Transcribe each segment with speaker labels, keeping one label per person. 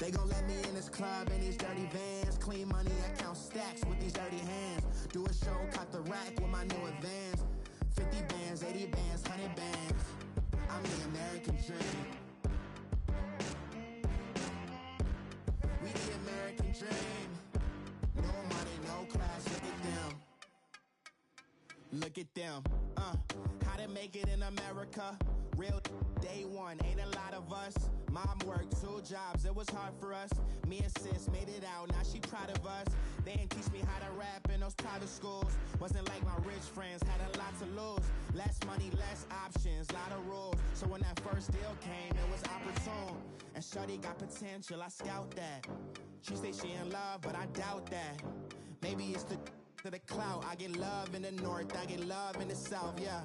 Speaker 1: They gon' let me in this club in these dirty vans. Clean money, I count stacks with these dirty hands. Do a show, caught the rack with my new advance. 50 bands, 80 bands, 100 bands. I'm the American dream. We the American dream. No money, no class, look at them. Look at them, how to make it in America. Real day one, ain't a lot of us. Mom worked 2 jobs, it was hard for us. Me and sis made it out, now she proud of us. They didn't teach me how to rap in those private schools. Wasn't like my rich friends, had a lot to lose. Less money, less options, lot of rules. So when that first deal came, it was opportune. And shorty got potential, I scout that. She say she in love, but I doubt that. Maybe it's the clout. I get love in the north, I get love in the south, yeah.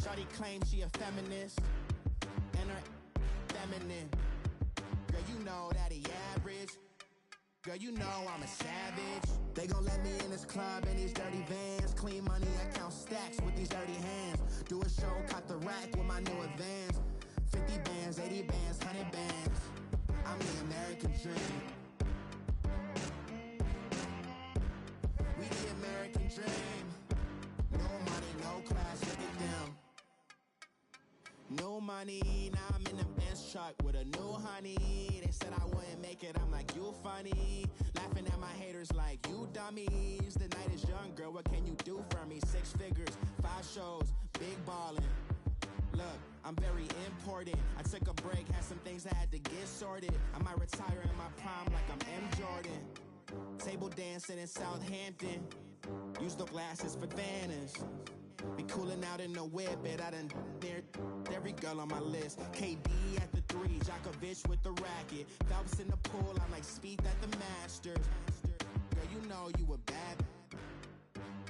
Speaker 1: Shorty claims she a feminist, and her feminine. Girl, you know that he average. Girl, you know I'm a savage. They gon' let me in this club in these dirty vans. Clean money, I count stacks with these dirty hands. Do a show, caught the rack with my new advance. 50 bands, 80 bands, 100 bands. I'm the American dream. We the American dream. No money, no class, look at them. No money, now I'm in the Benz truck with a new honey. They said I wouldn't make it, I'm like, you funny. Laughing at my haters like, you dummies. The night is young, girl, what can you do for me? 6 figures, 5 shows, big ballin'. Look, I'm very important. I took a break, had some things I had to get sorted. I might retire in my prime like I'm M. Jordan. Table dancing in Southampton. Use the glasses for Vannas. Be cooling out in the whip, but I done dared every girl on my list. KD at the 3, Djokovic with the racket. Phelps in the pool, I'm like Speed at the Masters. Girl, you know you a bad.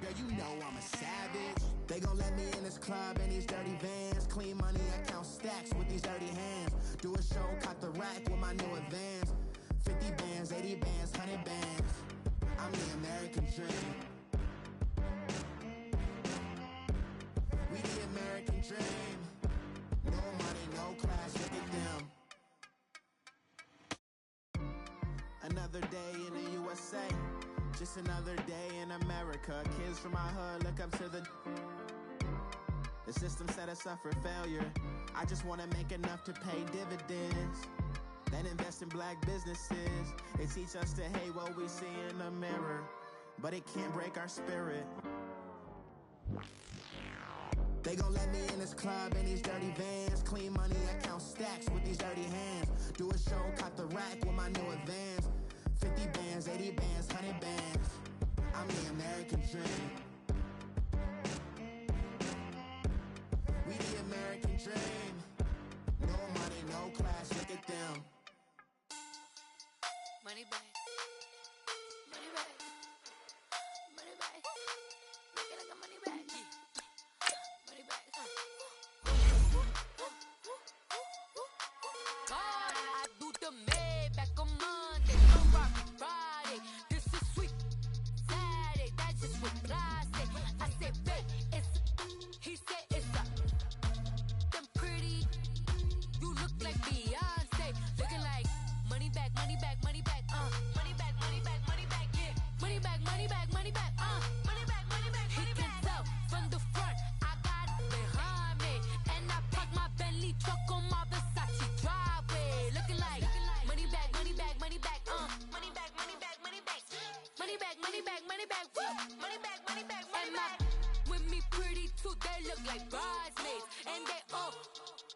Speaker 1: Girl, you know I'm a savage. They gon' let me in this club in these dirty vans. Clean money, I count stacks with these dirty hands. Do a show, caught the rack with my new advance. 50 bands, 80 bands, 100 bands. I'm the American dream. We the American dream. No money, no class, look at them. Another day in the USA. Just another day in America. Kids from my hood look up to the system set us up for failure. I just wanna make enough to pay dividends, then invest in black businesses. They teach us to hate what we see in the mirror, but it can't break our spirit. They gon' let me in this club in these dirty vans. Clean money, I count stacks with these dirty hands. Do a show, caught the rack with my new advance. 50 bands, 80 bands, 100 bands. I'm the American dream. We the American dream. No money, no class, look at them.
Speaker 2: Money back. Money back. Money back. Make it like a money back. Money back. God, I do the Maybach on Monday, so rock Friday. This is sweet Saturday, that's just what I say. I say, babe, it's he said it's a them pretty. You look like Beyonce, looking like money back, money back, money back, money back, money back, money back, yeah, money back, money back, money back, money back, money back. He can tell from the front, I got it behind me, and I parked my Bentley truck on my Versace driveway, looking like money back, money back, money back, money back, money back, money back, money back, money back, money back, money back, money back, money back. With me pretty too, they look like bridesmaids, and they all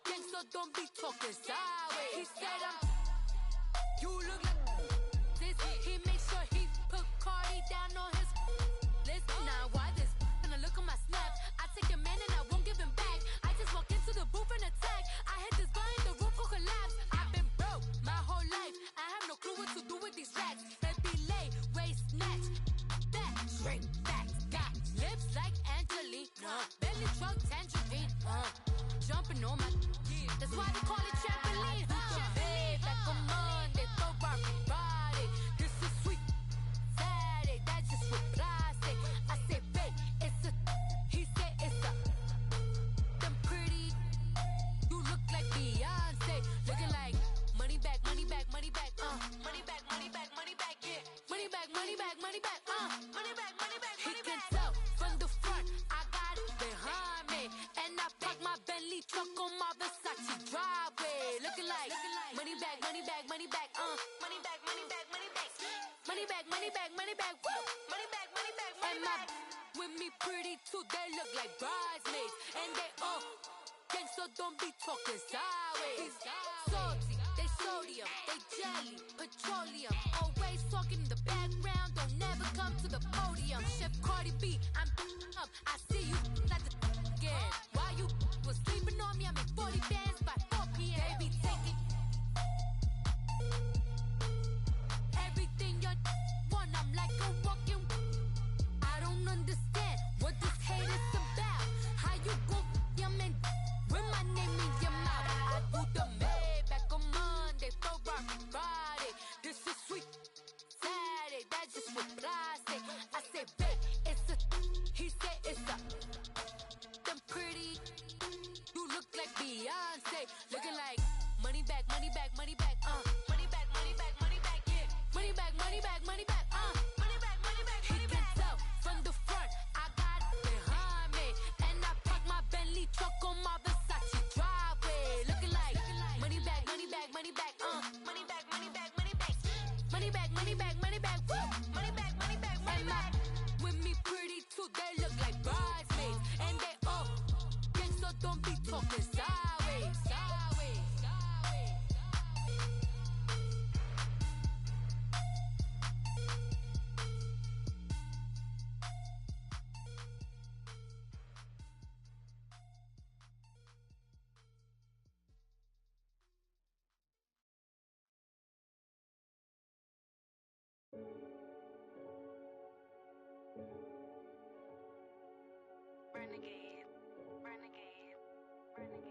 Speaker 2: gang, so don't be talking sideways. He said you look like this. He made sure he put Cardi down on his list. Now why this? Gonna look on my snap. I take your man and I won't give him back. I just walk into the booth and attack. I hit this guy in the roof will collapse. I've been broke my whole life. I have no clue what to do with these racks. Baby lay, waist snatch, back, straight back. Got lips like Angelina, belly truck tangerine. Jumping on my, that's why they call it trampoline. Babe, back on Monday, so rock Friday. This is sweet Saturday, that's just what I say. I say, babe, it's a, he said it's a, them pretty. You look like Beyonce, looking like money back, money back, money back, pretty too, they look like bridesmaids. And they all gang, so don't be talking sideways. Salty, they sodium, they jelly, petroleum. Always talking in the background, don't never come to the podium. Chef Cardi B, I'm up, I see you at the again. While you was sleeping on me, I make 40 bands by 4 p.m. They be taking everything you want, I'm like a walking. I don't understand what this hate is about. How you go your man with my name in your mouth? I do the Maybach on Monday, for Friday. This is sweet Saturday, that's just what I say. I say, babe, it's a. He said it's a. Them pretty. You look like Beyonce, looking like money back, money back, money back, money back, money back, money back, yeah. Money back, money back, money back, money back, money back. He can tell from the front, I got it behind me, and I park my Bentley truck on my Versace driveway, looking like money back, money back, money back, money back, money back, money back, money back, money back, money back, woo, money back, money back, money back. With me pretty too, they look like bridesmaids, and they all gang, so don't be talking sideways, sideways, sideways. Renegade, renegade, renegade, renegade.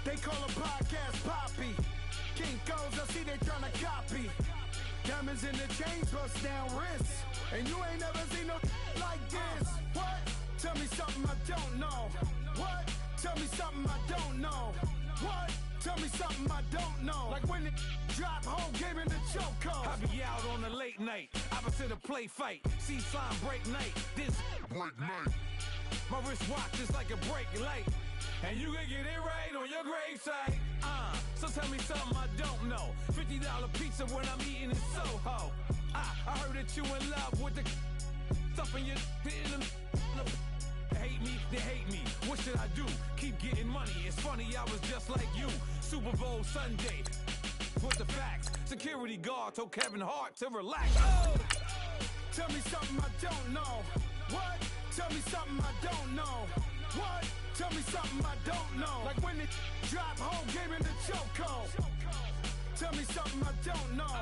Speaker 1: They call a podcast Poppy. Kinkos, I see they tryna copy. Diamonds in the chains, bust down wrists. And you ain't never seen no like this. What? Tell me something I don't know. What? Tell me something I don't know. What? Tell me something I don't know. Like when it drop whole game in the chokehold.
Speaker 3: I be out on a late night, opposite a play fight. See sign break night, this break night. My wristwatch is like a break light. And you can get it right on your gravesite. So tell me something I don't know. $50 pizza when I'm eating in Soho. I heard that you in love with the stuff in your hate me, they hate me. What should I do? Keep getting money. It's funny, I was just like you. Super Bowl Sunday. With the facts. Security guard told Kevin Hart to relax. Oh!
Speaker 1: Tell me something I don't know. What? Tell me something I don't know. What? Tell me something I don't know. Like when it drop whole game in the chokehold. Tell me something I don't know.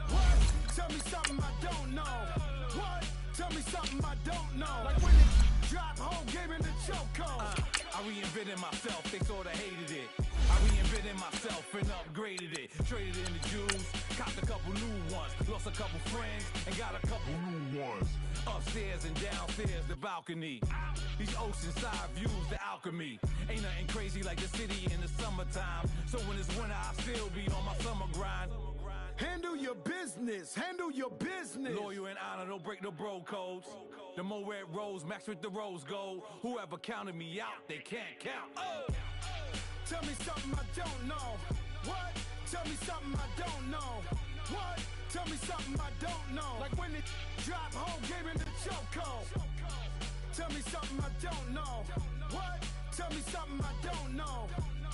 Speaker 1: What? Tell me something I don't know. What? Tell me something I don't know. Like when it drop whole game in the chokehold.
Speaker 3: I reinvented myself, they sorta hated it. I reinvented myself and upgraded it. Traded in the Jews, copped a couple new ones. Lost a couple friends and got a couple new ones. Upstairs and downstairs, the balcony. These oceanside views, the alchemy. Ain't nothing crazy like the city in the summertime. So when it's winter, I still be on my summer grind.
Speaker 1: Handle your business. Handle your business.
Speaker 3: Loyal and honor, don't break no bro codes. The more red rose, max with the rose gold. Whoever counted me out, they can't count. Oh!
Speaker 1: Tell me something I don't know. What? Tell me something I don't know. What? Tell me something I don't know. Like when it drop whole game in the chokehold. Tell me something I don't know. What? Tell me something I don't know.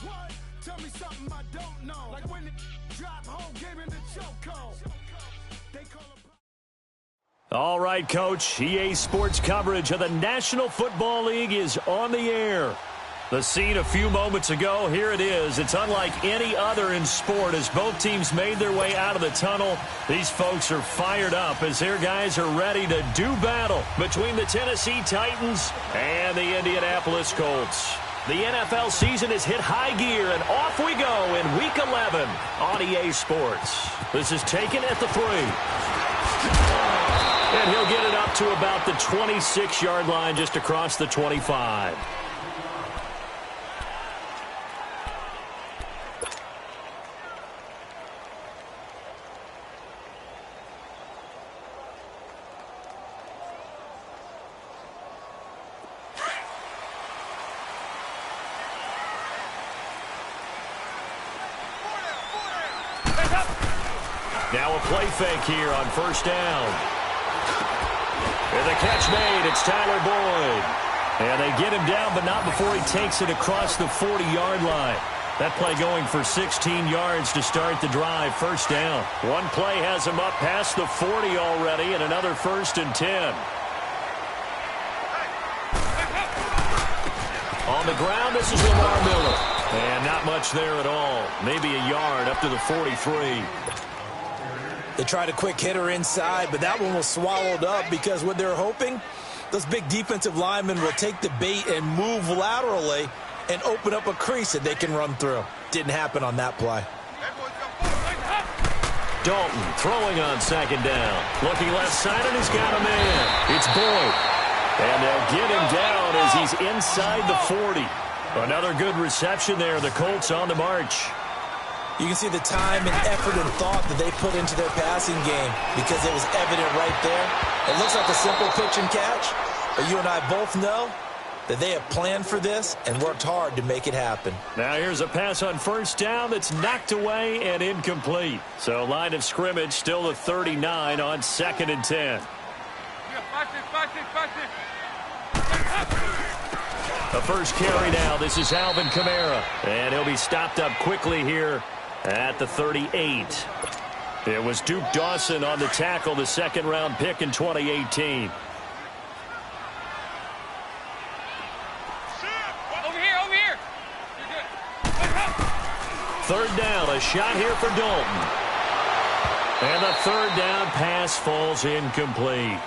Speaker 1: What? Tell me something I don't know. Like when it drop whole game in the chokehold. They call a...
Speaker 4: All right, Coach. EA Sports coverage of the National Football League is on the air. The scene a few moments ago, here it is. It's unlike any other in sport as both teams made their way out of the tunnel. These folks are fired up as their guys are ready to do battle between the Tennessee Titans and the Indianapolis Colts. The NFL season has hit high gear, and off we go in Week 11 on EA Sports. This is taken at the 3. And he'll get it up to about the 26-yard line just across the 25. Now a play fake here on first down. And the catch made. It's Tyler Boyd. And they get him down, but not before he takes it across the 40-yard line. That play going for 16 yards to start the drive. First down. One play has him up past the 40 already, and another 1st and 10. On the ground, this is Lamar Miller. And not much there at all. Maybe a yard up to the 43.
Speaker 5: They tried a quick hitter inside, but that one was swallowed up because what they're hoping, those big defensive linemen will take the bait and move laterally and open up a crease that they can run through. Didn't happen on that play.
Speaker 4: Dalton throwing on 2nd down. Looking left side, and he's got a man. It's Boyd. And they'll get him down as he's inside the 40. Another good reception there. The Colts on the march.
Speaker 5: You can see the time and effort and thought that they put into their passing game because it was evident right there. It looks like a simple pitch and catch, but you and I both know that they have planned for this and worked hard to make it happen.
Speaker 4: Now here's a pass on 1st down that's knocked away and incomplete. So line of scrimmage still the 39 on 2nd and 10. The first carry now. This is Alvin Kamara. And he'll be stopped up quickly here at the 38. It was Duke Dawson on the tackle, the 2nd-round pick in 2018.
Speaker 6: Over here. You're good.
Speaker 4: 3rd down, a shot here for Dalton. And the 3rd down pass falls incomplete.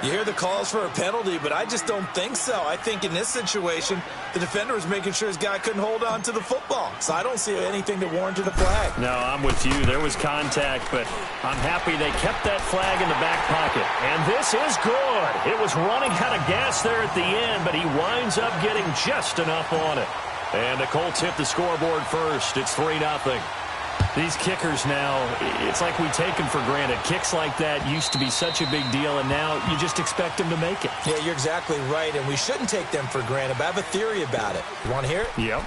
Speaker 5: You hear the calls for a penalty, but I just don't think so. I think in this situation, the defender was making sure his guy couldn't hold on to the football. So I don't see anything that warranted a flag.
Speaker 4: No, I'm with you. There was contact, but I'm happy they kept that flag in the back pocket. And this is good. It was running out of gas there at the end, but he winds up getting just enough on it. And the Colts hit the scoreboard first. It's 3-0. These kickers now, it's like we take them for granted. Kicks like that used to be such a big deal, and now you just expect them to make it.
Speaker 5: Yeah, you're exactly right, and we shouldn't take them for granted, but I have a theory about it. You want to hear it?
Speaker 4: Yep.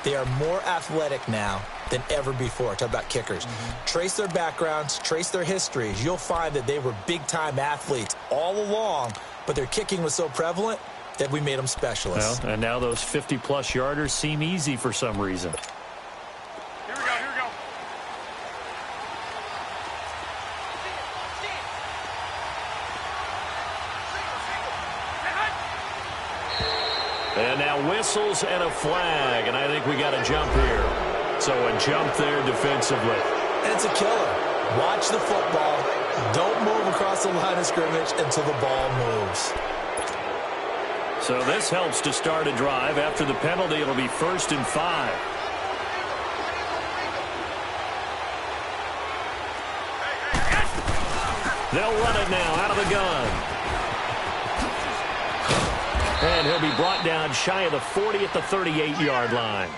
Speaker 5: They are more athletic now than ever before. Talk about kickers. Trace their backgrounds, trace their histories. You'll find that they were big-time athletes all along, but their kicking was so prevalent that we made them specialists.
Speaker 4: Well, and now those 50-plus yarders seem easy for some reason. And now whistles and a flag, and I think we got a jump here. So a jump there defensively.
Speaker 5: And it's a killer. Watch the football. Don't move across the line of scrimmage until the ball moves.
Speaker 4: So this helps to start a drive. After the penalty, it'll be 1st and 5. They'll run it now out of the gun. And he'll be brought down shy of the 40 at the 38-yard line.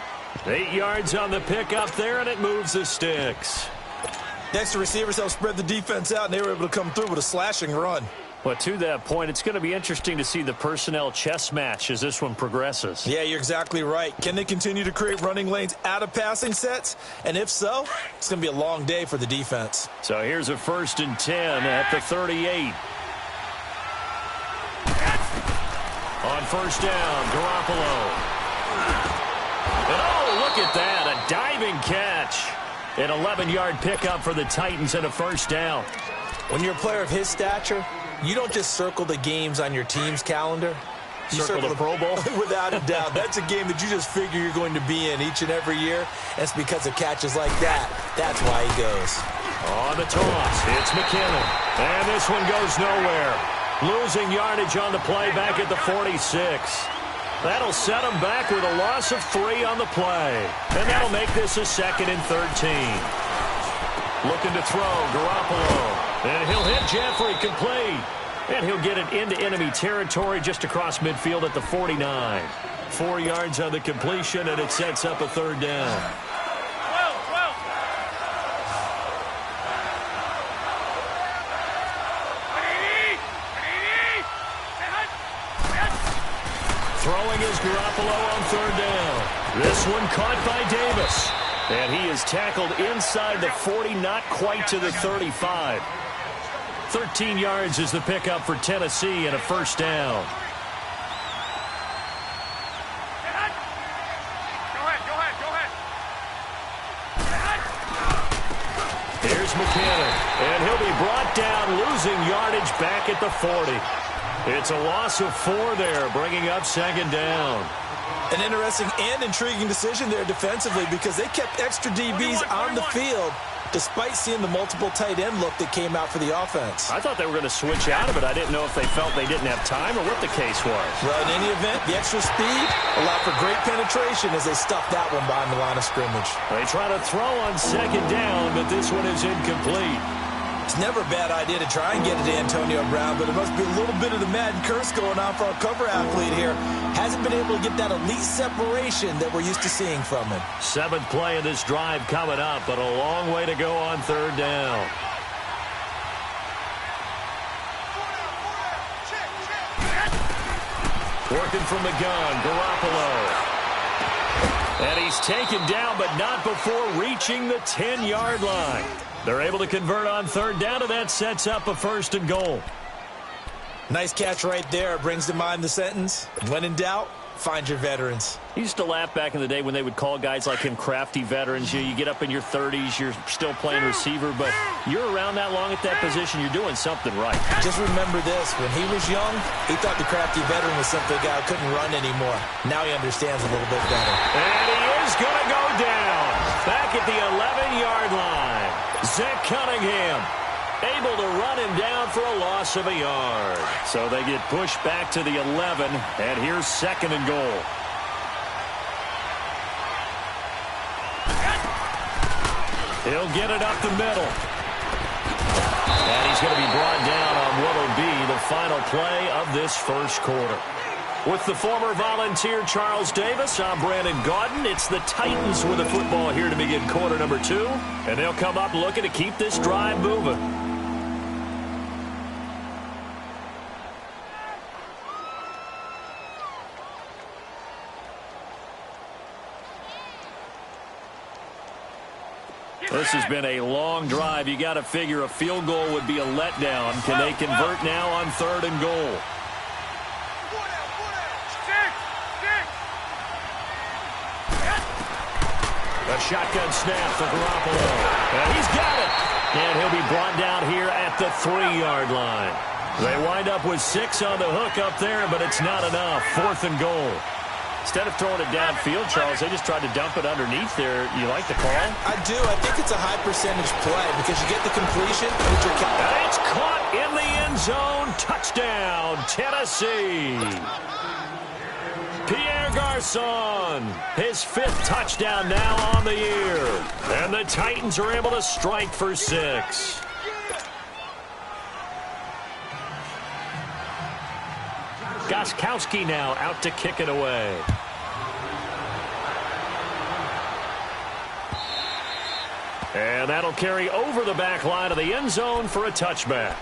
Speaker 4: 8 yards on the pickup there, and it moves the sticks.
Speaker 5: Next, the receivers helped spread the defense out, and they were able to come through with a slashing run.
Speaker 4: But to that point, it's going to be interesting to see the personnel chess match as this one progresses.
Speaker 5: Yeah, you're exactly right. Can they continue to create running lanes out of passing sets? And if so, it's going to be a long day for the defense.
Speaker 4: So here's a 1st and 10 at the 38. On 1st down, Garoppolo. And oh, look at that, a diving catch. An 11-yard pickup for the Titans and a 1st down.
Speaker 5: When you're a player of his stature, you don't just circle the games on your team's calendar. You
Speaker 4: circle the Pro Bowl?
Speaker 5: Without a doubt. That's a game that you just figure you're going to be in each and every year. And it's because of catches like that. That's why he goes.
Speaker 4: On the toss, it's McKinnon. And this one goes nowhere. Losing yardage on the play back at the 46. That'll set him back with a loss of 3 on the play. And that'll make this a 2nd and 13. Looking to throw, Garoppolo. And he'll hit Jeffrey complete. And he'll get it into enemy territory just across midfield at the 49. 4 yards on the completion, and it sets up a 3rd down. Throwing is Garoppolo on 3rd down. This one caught by Davis. And he is tackled inside the 40, not quite to the 35. 13 yards is the pickup for Tennessee and a first down. Here's McKinnon, and he'll be brought down, losing yardage back at the 40. It's a loss of 4 there, bringing up second down.
Speaker 5: An interesting and intriguing decision there defensively because they kept extra DBs on the field despite seeing the multiple tight end look that came out for the offense.
Speaker 4: I thought they were going to switch out of it. I didn't know if they felt they didn't have time or what the case was.
Speaker 5: Well, in any event, the extra speed allowed for great penetration as they stuffed that one behind the line of scrimmage.
Speaker 4: They try to throw on second down, but this one is incomplete.
Speaker 5: It's never a bad idea to try and get it to Antonio Brown, but it must be a little bit of the Madden curse going on for our cover athlete here. Hasn't been able to get that elite separation that we're used to seeing from him.
Speaker 4: 7th play of this drive coming up, but a long way to go on third down. Working from the gun, Garoppolo. And he's taken down, but not before reaching the 10-yard line. They're able to convert on third down, and that sets up a 1st and goal.
Speaker 5: Nice catch right there. Brings to mind the sentence, when in doubt, find your veterans.
Speaker 4: I used to laugh back in the day when they would call guys like him crafty veterans. You get up in your 30s, you're still playing receiver, but you're around that long at that position, you're doing something right.
Speaker 5: Just remember this. When he was young, he thought the crafty veteran was simply a guy who couldn't run anymore. Now he understands a little bit better.
Speaker 4: And he is going to go down. Back at the 11-yard line. Zach Cunningham able to run him down for a loss of a yard. So they get pushed back to the 11, and here's 2nd and goal. He'll get it up the middle. And he's going to be brought down on what will be the final play of this first quarter. With the former Volunteer Charles Davis, I'm Brandon Gaudin. It's the Titans with the football here to begin quarter number 2. And they'll come up looking to keep this drive moving. This has been a long drive. You got to figure a field goal would be a letdown. Can they convert now on 3rd and goal? A shotgun snap for Garoppolo. And he's got it. And he'll be brought down here at the 3-yard line. They wind up with 6 on the hook up there, but it's not enough. 4th and goal. Instead of throwing it downfield, Charles, they just tried to dump it underneath there. You like the call?
Speaker 5: I do. I think it's a high-percentage play because you get the completion.
Speaker 4: And it's caught in the end zone. Touchdown, Tennessee. Pierre Garçon, his 5th touchdown now on the year. And the Titans are able to strike for 6. Gostkowski now out to kick it away. And that'll carry over the back line of the end zone for a touchback.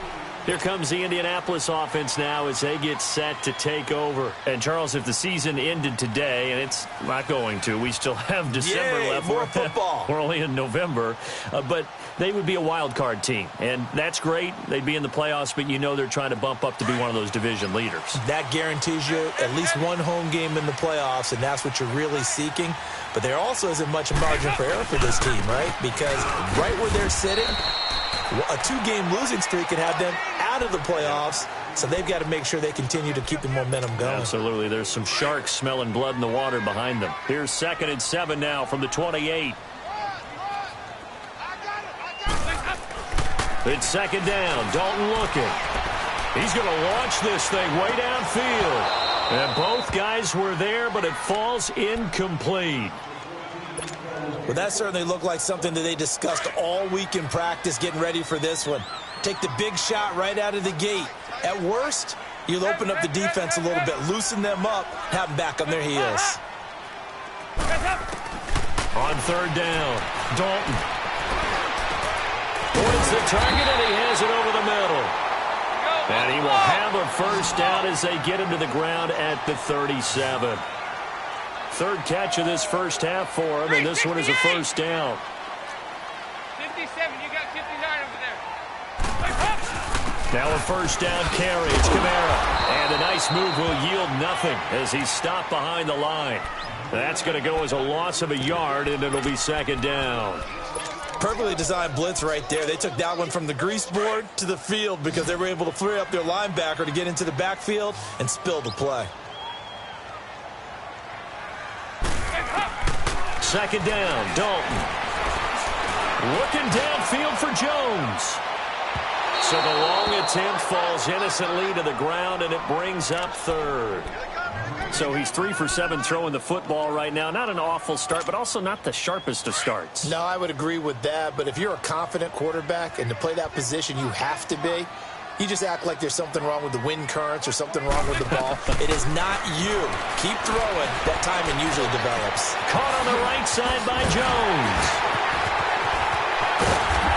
Speaker 4: Here comes the Indianapolis offense now as they get set to take over. And, Charles, if the season ended today, and it's not going to, we still have December left.
Speaker 5: More football.
Speaker 4: We're only in November. But they would be a wild card team. And that's great. They'd be in the playoffs, but you know they're trying to bump up to be one of those division leaders.
Speaker 5: That guarantees you at least one home game in the playoffs, and that's what you're really seeking. But there also isn't much margin for error for this team, right? Because right where they're sitting, a 2-game losing streak could have them out of the playoffs, so they've got to make sure they continue to keep the momentum going.
Speaker 4: Absolutely. There's some sharks smelling blood in the water behind them. Here's 2nd and 7 now from the 28. It's 2nd down. Dalton looking. He's going to launch this thing way downfield. And both guys were there, but it falls incomplete.
Speaker 5: Well, that certainly looked like something that they discussed all week in practice getting ready for this one. Take the big shot right out of the gate. At worst, you'll open up the defense a little bit, loosen them up, have them back on their heels.
Speaker 4: On 3rd down, Dalton points the target, and he has it over the middle. And he will have a first down as they get him to the ground at the 37. 3rd catch of this first half for him, and this one is a first down.
Speaker 6: 57, you got 59 over there.
Speaker 4: Now a first down carry. It's Kamara. And a nice move will yield nothing as he's stopped behind the line. That's going to go as a loss of a yard, and it'll be second down.
Speaker 5: Perfectly designed blitz right there. They took that one from the grease board to the field because they were able to free up their linebacker to get into the backfield and spill the play.
Speaker 4: Second down, Dalton. Looking downfield for Jones. So the long attempt falls innocently to the ground, and it brings up third. So he's 3 for 7 throwing the football right now. Not an awful start, but also not the sharpest of starts.
Speaker 5: No, I would agree with that. But if you're a confident quarterback and to play that position you have to be, you just act like there's something wrong with the wind currents or something wrong with the ball. It is not you. Keep throwing. That timing usually develops.
Speaker 4: Caught on the right side by Jones.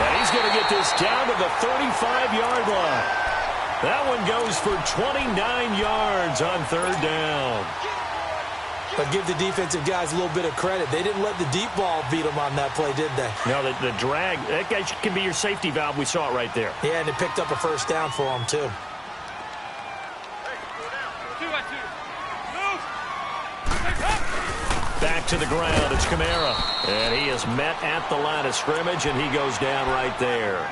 Speaker 4: And he's going to get this down to the 35-yard line. That one goes for 29 yards on third down.
Speaker 5: But give the defensive guys a little bit of credit. They didn't let the deep ball beat them on that play, did they?
Speaker 4: No, the drag, that guy can be your safety valve. We saw it right there.
Speaker 5: Yeah, and it picked up a first down for them, too.
Speaker 4: Back to the ground, it's Kamara. And he is met at the line of scrimmage, and he goes down right there.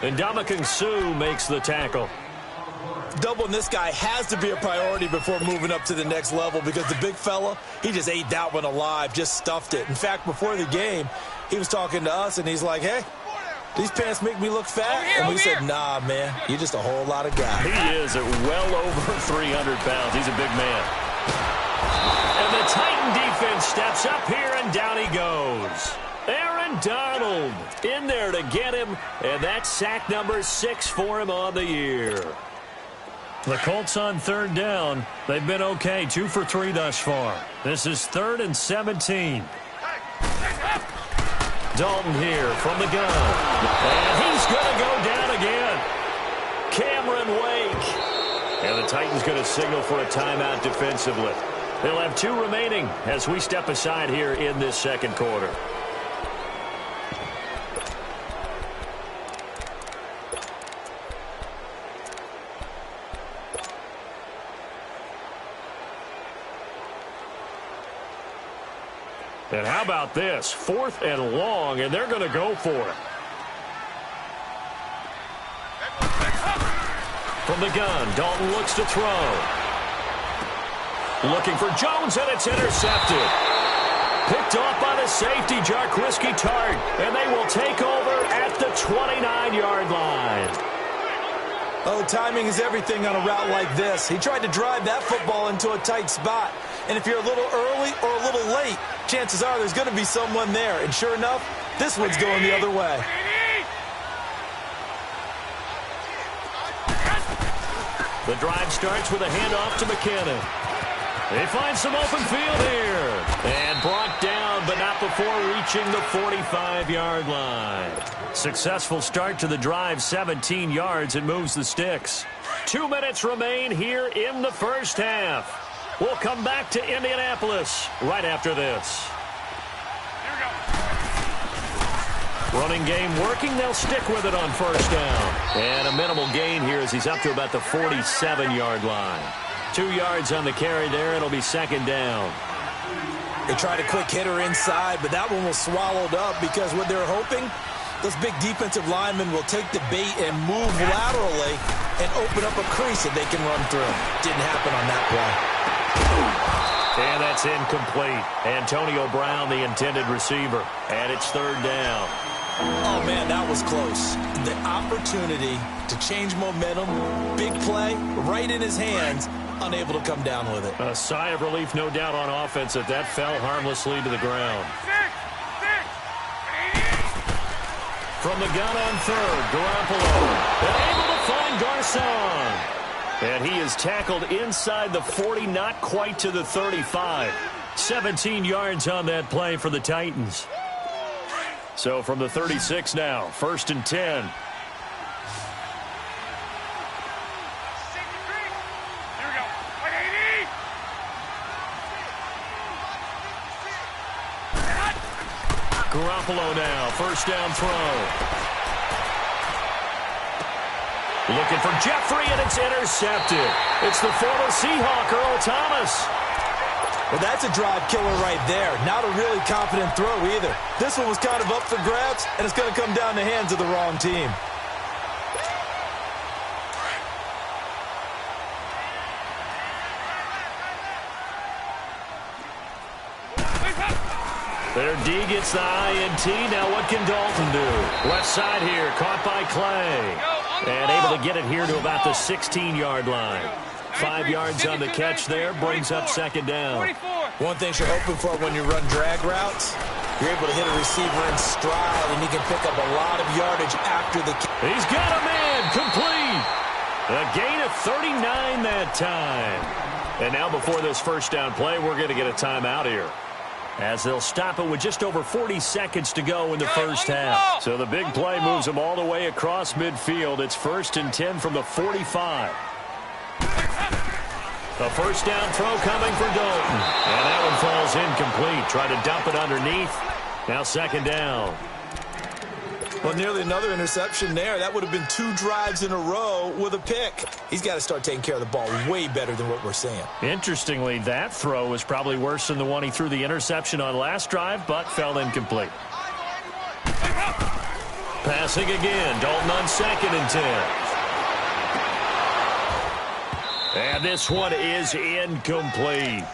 Speaker 4: And Ndamukong Suh makes the tackle.
Speaker 5: Doubling this guy has to be a priority before moving up to the next level because the big fella, he just ate that one alive, just stuffed it. In fact, before the game, he was talking to us, and he's like, hey, these pants make me look fat. And we said, nah, man, you're just a whole lot of guy.
Speaker 4: He is at well over 300 pounds. He's a big man. And the Titan defense steps up here, and down he goes. Aaron Donald in there to get him, and that's sack number 6 for him on the year. The Colts on third down. They've been okay, 2 for 3 thus far. This is 3rd and 17. Dalton here from the gun. And he's going to go down again. Cameron Wake. And the Titans going to signal for a timeout defensively. They'll have 2 remaining as we step aside here in this second quarter. And how about this? 4th and long, and they're going to go for it. From the gun, Dalton looks to throw. Looking for Jones, and it's intercepted. Picked off by the safety, Jarquiski Tart, and they will take over at the 29-yard line.
Speaker 5: Oh, timing is everything on a route like this. He tried to drive that football into a tight spot. And if you're a little early or a little late, chances are there's going to be someone there. And sure enough, this one's going the other way.
Speaker 4: The drive starts with a handoff to McKinnon. They find some open field here. And brought down, but not before reaching the 45-yard line. Successful start to the drive, 17 yards, and moves the sticks. 2 minutes remain here in the first half. We'll come back to Indianapolis right after this. Running game working. They'll stick with it on first down. And a minimal gain here as he's up to about the 47-yard line. 2 yards on the carry there. It'll be second down.
Speaker 5: They tried a quick hitter inside, but that one was swallowed up because what they're hoping, those big defensive linemen will take the bait and move laterally and open up a crease that they can run through. Didn't happen on that play.
Speaker 4: And that's incomplete. Antonio Brown, the intended receiver. And it's third down.
Speaker 5: Oh, man, that was close. The opportunity to change momentum, big play, right in his hands, unable to come down with it.
Speaker 4: A sigh of relief, no doubt, on offense that fell harmlessly to the ground. From the gun on third, Garoppolo. And able to find Garcon. And he is tackled inside the 40, not quite to the 35. 17 yards on that play for the Titans. So from the 36 now, 1st and 10. Garoppolo now, first down throw. Looking for Jeffrey, and it's intercepted. It's the former Seahawk, Earl Thomas.
Speaker 5: Well, that's a drive killer right there. Not a really confident throw either. This one was kind of up for grabs, and it's going to come down the hands of the wrong team.
Speaker 4: Their D gets the INT. Now what can Dalton do? Left side here, caught by Clay. And able to get it here to about the 16-yard line. 5 yards on the catch there, brings up second down.
Speaker 5: One thing you're hoping for when you run drag routes, you're able to hit a receiver in stride, and he can pick up a lot of yardage after the catch.
Speaker 4: He's got a man, complete. A gain of 39 that time. And now before this first down play, we're going to get a timeout here, as they'll stop it with just over 40 seconds to go in the first half. So the big play moves them all the way across midfield. It's 1st and 10 from the 45. A first down throw coming for Dalton. And that one falls incomplete. Try to dump it underneath. Now second down.
Speaker 5: Well, nearly another interception there. That would have been 2 drives in a row with a pick. He's got to start taking care of the ball way better than what we're seeing.
Speaker 4: Interestingly, that throw was probably worse than the one he threw the interception on last drive, but fell incomplete. Passing again. Dalton on 2nd and 10. And this one is incomplete.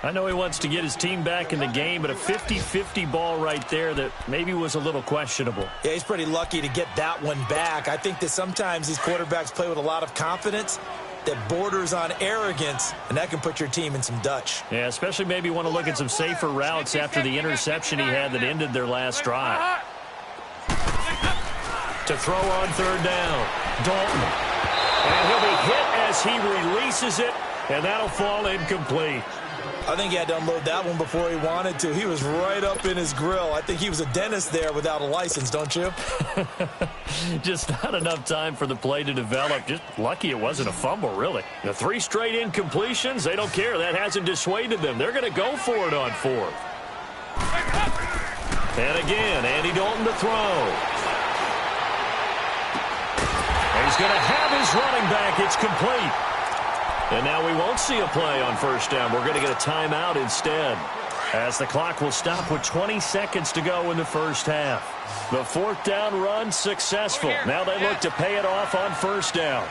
Speaker 4: I know he wants to get his team back in the game, but a 50-50 ball right there that maybe was a little questionable.
Speaker 5: Yeah, he's pretty lucky to get that one back. I think that sometimes these quarterbacks play with a lot of confidence that borders on arrogance, and that can put your team in some Dutch.
Speaker 4: Yeah, especially maybe want to look at some safer routes after the interception he had that ended their last drive. To throw on 3rd down, Dalton. And he'll be hit as he releases it, and that'll fall incomplete.
Speaker 5: I think he had to unload that one before he wanted to. He was right up in his grill. I think he was a dentist there without a license, don't you?
Speaker 4: Just not enough time for the play to develop. Just lucky it wasn't a fumble, really. The 3 straight incompletions, they don't care. That hasn't dissuaded them. They're going to go for it on 4th. And again, Andy Dalton to throw. He's going to have his running back. It's complete. And now we won't see a play on 1st down. We're going to get a timeout instead, as the clock will stop with 20 seconds to go in the first half. The 4th down run successful. Now they look to pay it off on 1st down.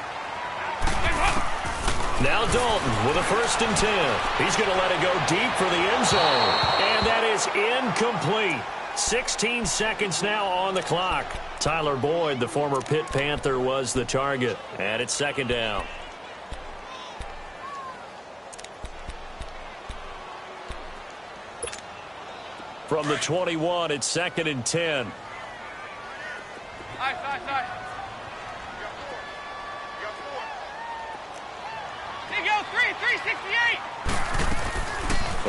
Speaker 4: Now Dalton with a 1st and 10. He's going to let it go deep for the end zone. And that is incomplete. 16 seconds now on the clock. Tyler Boyd, the former Pitt Panther, was the target. And it's 2nd down. From the 21, it's 2nd and 10.
Speaker 6: Nice. Here you go, 368.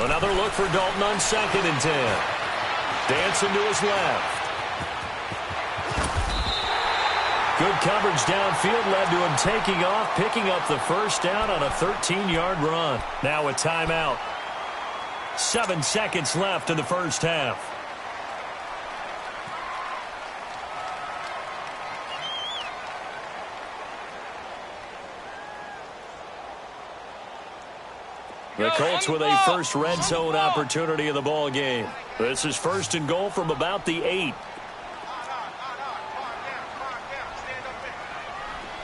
Speaker 4: Another look for Dalton on 2nd and 10. Dancing to his left. Good coverage downfield led to him taking off, picking up the 1st down on a 13-yard run. Now a timeout. 7 seconds left in the first half. The Colts with a first red zone opportunity of the ball game. This is 1st and goal from about the 8.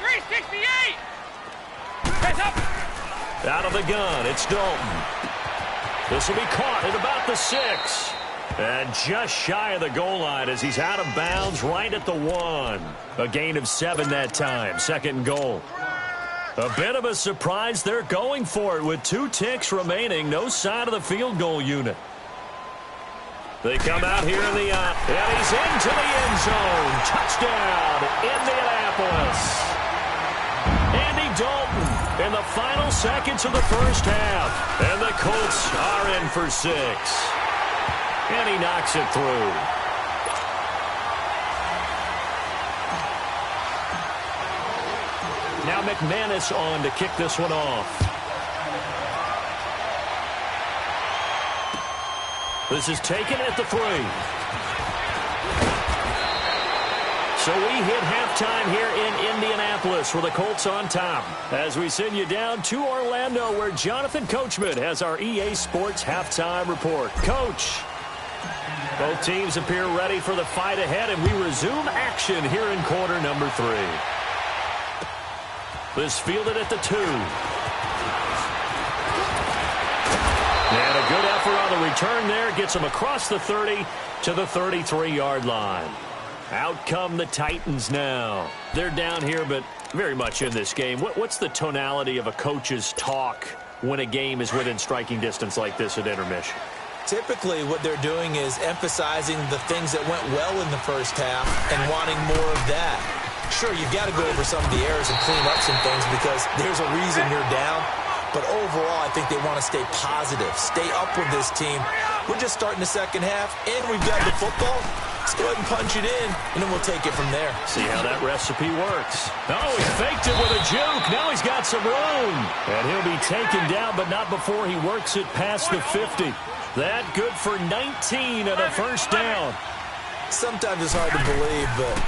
Speaker 6: 368. Heads up.
Speaker 4: Out of the gun, it's Dalton. This will be caught at about the 6. And just shy of the goal line as he's out of bounds right at the 1. A gain of 7 that time. 2nd and goal. A bit of a surprise. They're going for it with 2 ticks remaining. No sign of the field goal unit. They come out here in the and he's into the end zone. Touchdown, Indianapolis. Andy Dalton in the final seconds of the first half. And the Colts are in for 6. And he knocks it through. Now McManus on to kick this one off. This is taken at the 3. So we hit halftime here in Indianapolis with the Colts on top. As we send you down to Orlando, where Jonathan Coachman has our EA Sports halftime report. Coach, both teams appear ready for the fight ahead, and we resume action here in quarter number 3. This fielded at the 2. And a good effort on the return there. Gets them across the 30 to the 33-yard line. Out come the Titans now. They're down here, but very much in this game. What's the tonality of a coach's talk when a game is within striking distance like this at intermission?
Speaker 5: Typically, what they're doing is emphasizing the things that went well in the first half and wanting more of that. Sure, you've got to go over some of the errors and clean up some things because there's a reason you're down. But overall, I think they want to stay positive, stay up with this team. We're just starting the second half, and we've got the football. Let's go ahead and punch it in, and then we'll take it from there.
Speaker 4: See how that recipe works. Oh, he faked it with a juke. Now he's got some room. And he'll be taken down, but not before he works it past the 50. That good for 19 and a first down.
Speaker 5: Sometimes it's hard to believe, but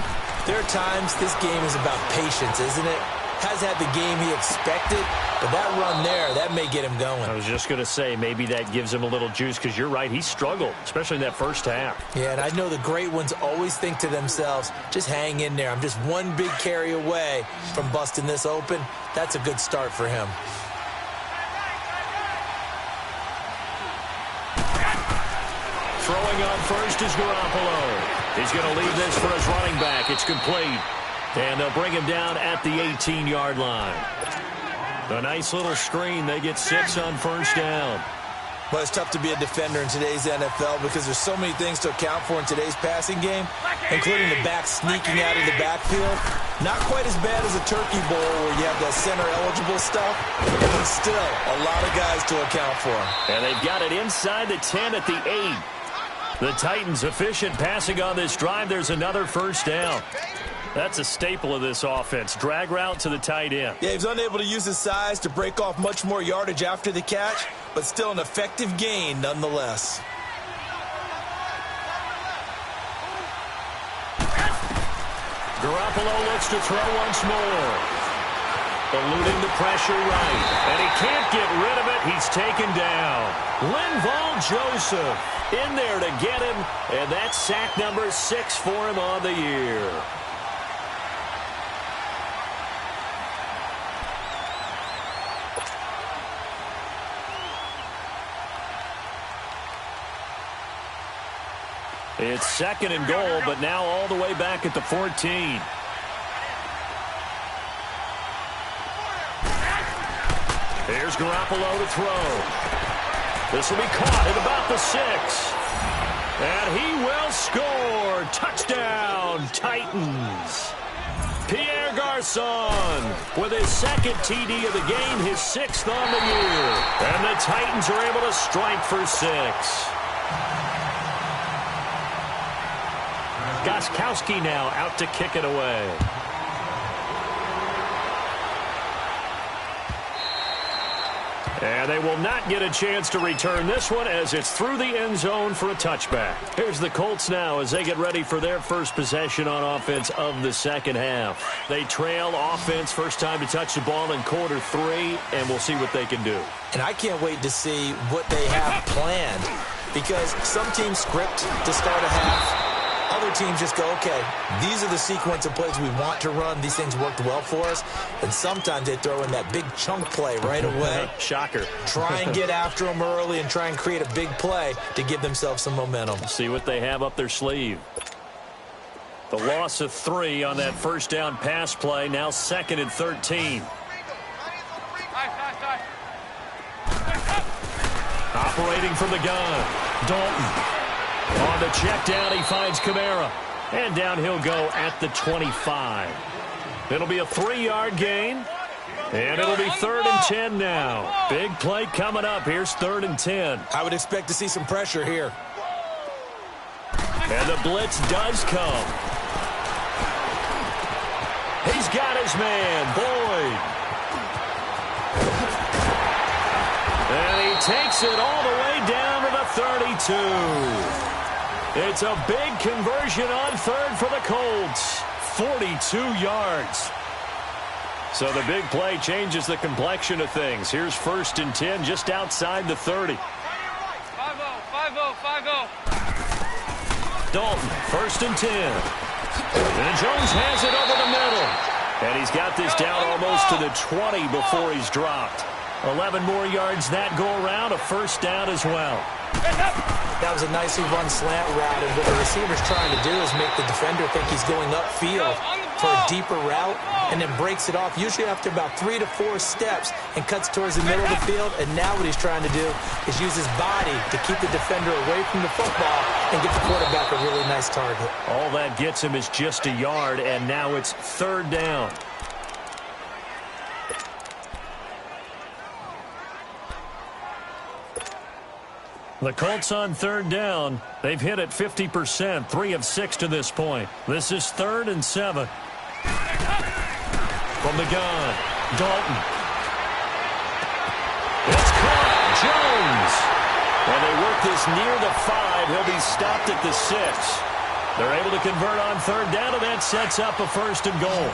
Speaker 5: there are times this game is about patience, isn't it? Has had the game he expected, but that run there, that may get him going.
Speaker 4: I was just going to say, maybe that gives him a little juice, because you're right, he struggled, especially in that first half.
Speaker 5: Yeah, and I know the great ones always think to themselves, just hang in there. I'm just one big carry away from busting this open. That's a good start for him.
Speaker 4: Throwing on first is Garoppolo. He's going to leave this for his running back. It's complete. And they'll bring him down at the 18-yard line. A nice little screen. They get 6 on first down.
Speaker 5: Well, it's tough to be a defender in today's NFL because there's so many things to account for in today's passing game, including the back sneaking out of the backfield. Not quite as bad as a turkey bowl where you have that center-eligible stuff, but still a lot of guys to account for.
Speaker 4: And they've got it inside the 10 at the 8. The Titans efficient passing on this drive. There's another first down. That's a staple of this offense. Drag route to the tight end.
Speaker 5: Yeah, he's unable to use his size to break off much more yardage after the catch, but still an effective gain nonetheless.
Speaker 4: Garoppolo looks to throw once more. Eluding the pressure right. And he can't get rid of it. He's taken down. Linval Joseph in there to get him. And that's sack number 6 for him on the year. It's 2nd and goal, but now all the way back at the 14. Here's Garoppolo to throw. This will be caught at about the 6. And he will score. Touchdown, Titans. Pierre Garçon with his 2nd TD of the game, his 6th on the year. And the Titans are able to strike for 6. Gostkowski now out to kick it away. And they will not get a chance to return this one as it's through the end zone for a touchback. Here's the Colts now as they get ready for their first possession on offense of the second half. They trail offense, first time to touch the ball in quarter 3, and we'll see what they can do.
Speaker 5: And I can't wait to see what they have planned because some teams script to start a half. Other teams just go, okay, these are the sequence of plays we want to run. These things worked well for us. And sometimes they throw in that big chunk play right away.
Speaker 4: Shocker.
Speaker 5: Try and get after them early and try and create a big play to give themselves some momentum.
Speaker 4: See what they have up their sleeve. The loss of 3 on that first down pass play. Now 2nd and 13. Operating from the gun. Dalton. On the check down, he finds Kamara. And down he'll go at the 25. It'll be a 3-yard gain. And it'll be 3rd and 10 now. Big play coming up. Here's 3rd and 10.
Speaker 5: I would expect to see some pressure here.
Speaker 4: And the blitz does come. He's got his man, Boyd. And he takes it all the way down to the 32. It's a big conversion on 3rd for the Colts. 42 yards. So the big play changes the complexion of things. Here's 1st and 10 just outside the 30.
Speaker 6: 5-0, 5-0, 5-0.
Speaker 4: Dalton, 1st and 10. And Jones has it over the middle. And he's got this down almost to the 20 before he's dropped. 11 more yards that go around, a 1st down as well.
Speaker 5: That was a nicely run slant route, and what the receiver's trying to do is make the defender think he's going upfield for a deeper route, and then breaks it off, usually after about 3 to 4 steps, and cuts towards the middle of the field. And now what he's trying to do is use his body to keep the defender away from the football and get the quarterback a really nice target.
Speaker 4: All that gets him is just a yard, and now it's 3rd down. The Colts on 3rd down. They've hit it 50%, 3 of 6 to this point. This is 3rd and 7. From the gun, Dalton. It's caught, Jones. When they work this near the 5, he'll be stopped at the 6. They're able to convert on 3rd down, and that sets up a 1st and goal.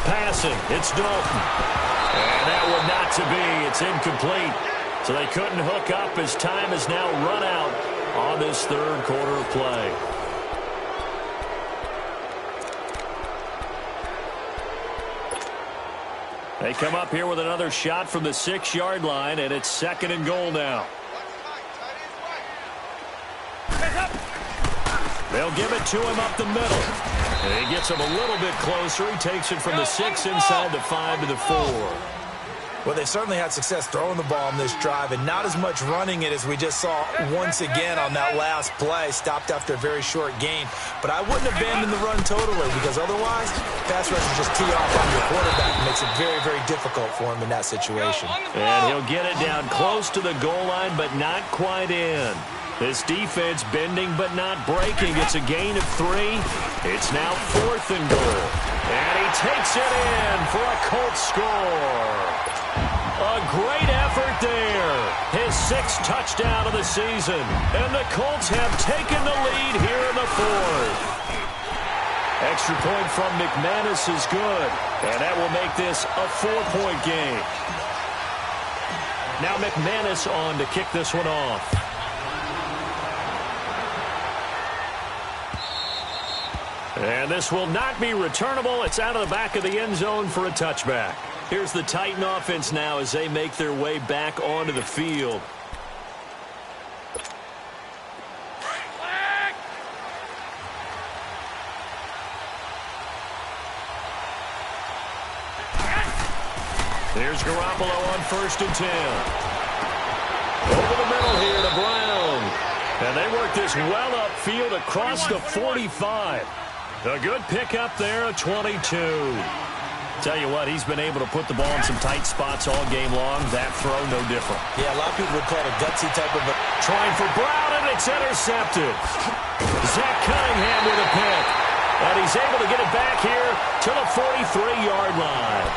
Speaker 4: Passing, it's Dalton. And that one not to be. It's incomplete. So they couldn't hook up as time has now run out on this 3rd quarter of play. They come up here with another shot from the 6-yard line, and it's 2nd and goal now. They'll give it to him up the middle. And he gets him a little bit closer. He takes it from the 6 inside the 5 to the 4.
Speaker 5: Well, they certainly had success throwing the ball on this drive, and not as much running it as we just saw once again on that last play. Stopped after a very short gain. But I wouldn't abandon the run totally, because otherwise, pass rush will just tee off on your quarterback and makes it very, very difficult for him in that situation.
Speaker 4: And he'll get it down close to the goal line, but not quite in. This defense bending but not breaking. It's a gain of 3. It's now 4th and goal. And he takes it in for a Colts score. A great effort there. His 6th touchdown of the season. And the Colts have taken the lead here in the 4th. Extra point from McManus is good. And that will make this a 4-point game. Now McManus on to kick this one off. And this will not be returnable. It's out of the back of the end zone for a touchback. Here's the Titan offense now as they make their way back onto the field. Here's Garoppolo on 1st and 10. Over the middle here to Brown. And they work this well upfield across the 45. A good pickup there, a 22. Tell you what, he's been able to put the ball in some tight spots all game long. That throw, no different.
Speaker 5: Yeah, a lot of people would call it a gutsy type of a...
Speaker 4: Trying for Brown, and it's intercepted. Zach Cunningham with a pick. And he's able to get it back here to the 43-yard line.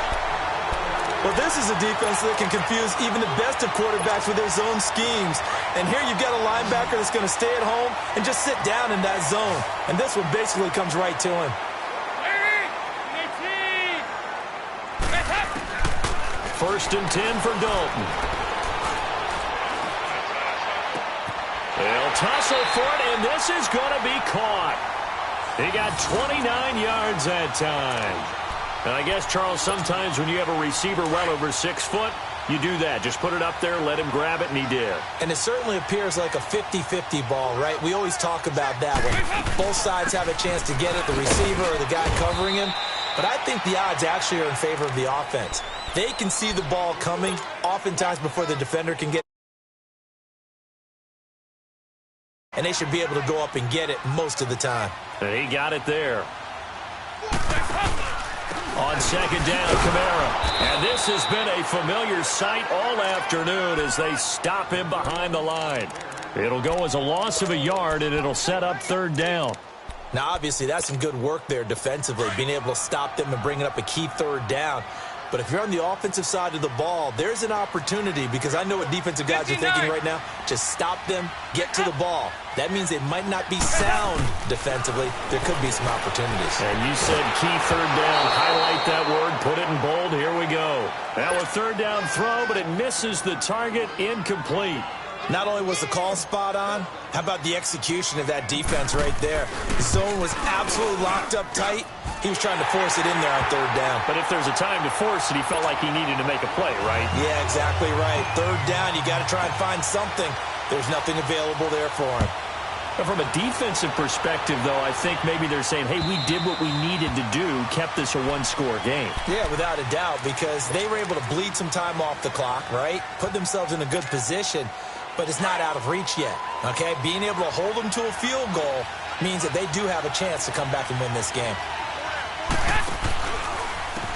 Speaker 5: Well, this is a defense that can confuse even the best of quarterbacks with their zone schemes. And here you've got a linebacker that's going to stay at home and just sit down in that zone. And this one basically comes right to him.
Speaker 4: 1st and 10 for Dalton. They'll tussle for it, and this is going to be caught. He got 29 yards that time. And I guess, Charles, sometimes when you have a receiver well over 6 foot, you do that. Just put it up there, let him grab it, and he did.
Speaker 5: And it certainly appears like a 50-50 ball, right? We always talk about that when both sides have a chance to get it, the receiver or the guy covering him. But I think the odds actually are in favor of the offense. They can see the ball coming oftentimes before the defender can get it. And they should be able to go up and get it most of the time.
Speaker 4: And he got it there. On 2nd down, Kamara. And this has been a familiar sight all afternoon as they stop him behind the line. It'll go as a loss of a yard, and it'll set up 3rd down.
Speaker 5: Now, obviously, that's some good work there defensively, being able to stop them and bring it up a key 3rd down. But if you're on the offensive side of the ball, there's an opportunity, because I know what defensive guys are thinking right now. Just stop them, get to the ball. That means they might not be sound defensively. There could be some opportunities.
Speaker 4: And you said key third down. Highlight that word. Put it in bold. Here we go. Now a third down throw, but it misses the target. Incomplete.
Speaker 5: Not only was the call spot on, how about the execution of that defense right there? The zone was absolutely locked up tight. He was trying to force it in there on third down.
Speaker 4: But if there's a time to force it, he felt like he needed to make a play, right?
Speaker 5: Yeah, exactly right. Third down, you got to try and find something. There's nothing available there for him.
Speaker 4: But from a defensive perspective, though, I think maybe they're saying, hey, we did what we needed to do, kept this a one-score game.
Speaker 5: Yeah, without a doubt, because they were able to bleed some time off the clock, right? Put themselves in a good position, but it's not out of reach yet, okay? Being able to hold them to a field goal means that they do have a chance to come back and win this game.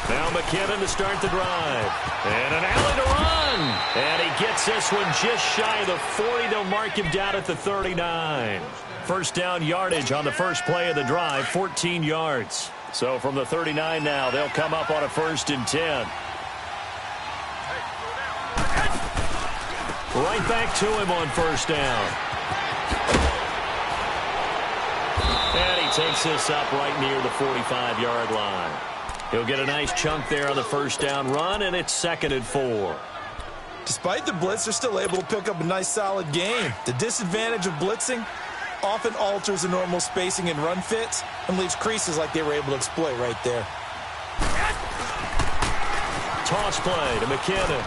Speaker 4: Now McKinnon to start the drive. And an alley to run. And he gets this one just shy of the 40. They'll mark him down at the 39. First down yardage on the first play of the drive, 14 yards. So from the 39 now, they'll come up on a 1st and 10. Right back to him on first down. And he takes this up right near the 45-yard line. He'll get a nice chunk there on the first down run, and it's 2nd and 4.
Speaker 5: Despite the blitz, they're still able to pick up a nice, solid game. The disadvantage of blitzing often alters the normal spacing and run fits and leaves creases like they were able to exploit right there.
Speaker 4: Toss play to McKinnon.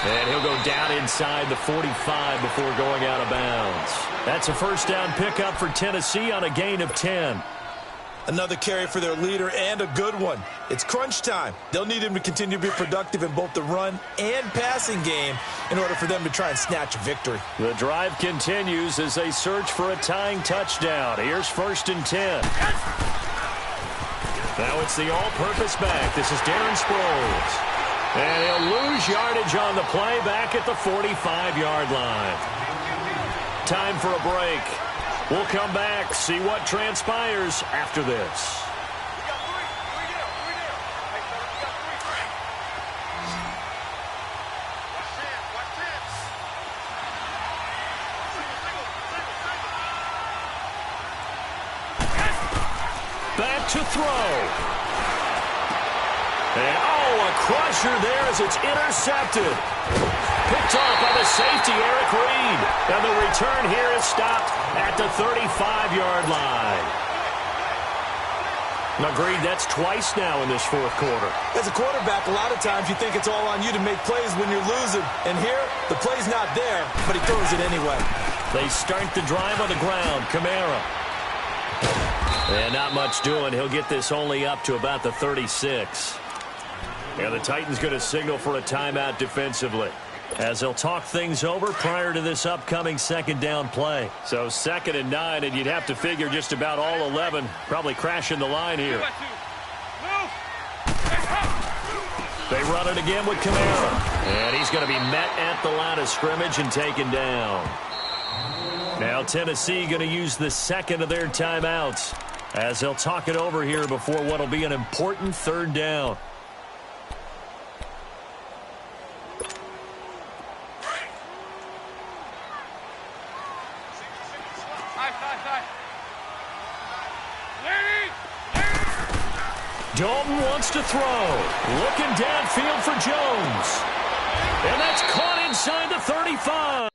Speaker 4: And he'll go down inside the 45 before going out of bounds. That's a first down pickup for Tennessee on a gain of 10.
Speaker 5: Another carry for their leader, and a good one. It's crunch time. They'll need him to continue to be productive in both the run and passing game in order for them to try and snatch a victory.
Speaker 4: The drive continues as they search for a tying touchdown. Here's 1st and 10. Now it's the all-purpose back. This is Darren Sproles. And he'll lose yardage on the play back at the 45-yard line. Time for a break. We'll come back, see what transpires after this. Back to throw. And, a crusher there as it's intercepted. Picked off by the safety, Eric Reed. And the return here is stopped at the 35-yard line. Agreed, that's twice now in this 4th quarter.
Speaker 5: As a quarterback, a lot of times you think it's all on you to make plays when you're losing. And here, the play's not there, but he throws it anyway.
Speaker 4: They start the drive on the ground. Kamara. And not much doing. He'll get this only up to about the 36. And the Titans going to signal for a timeout defensively as they'll talk things over prior to this upcoming 2nd down play. So 2nd and 9, and you'd have to figure just about all 11 probably crashing the line here. They run it again with Kamara. And he's going to be met at the line of scrimmage and taken down. Now Tennessee going to use the 2nd of their timeouts as they'll talk it over here before what will be an important 3rd down. Dalton wants to throw. Looking downfield for Jones. And that's caught inside the 35.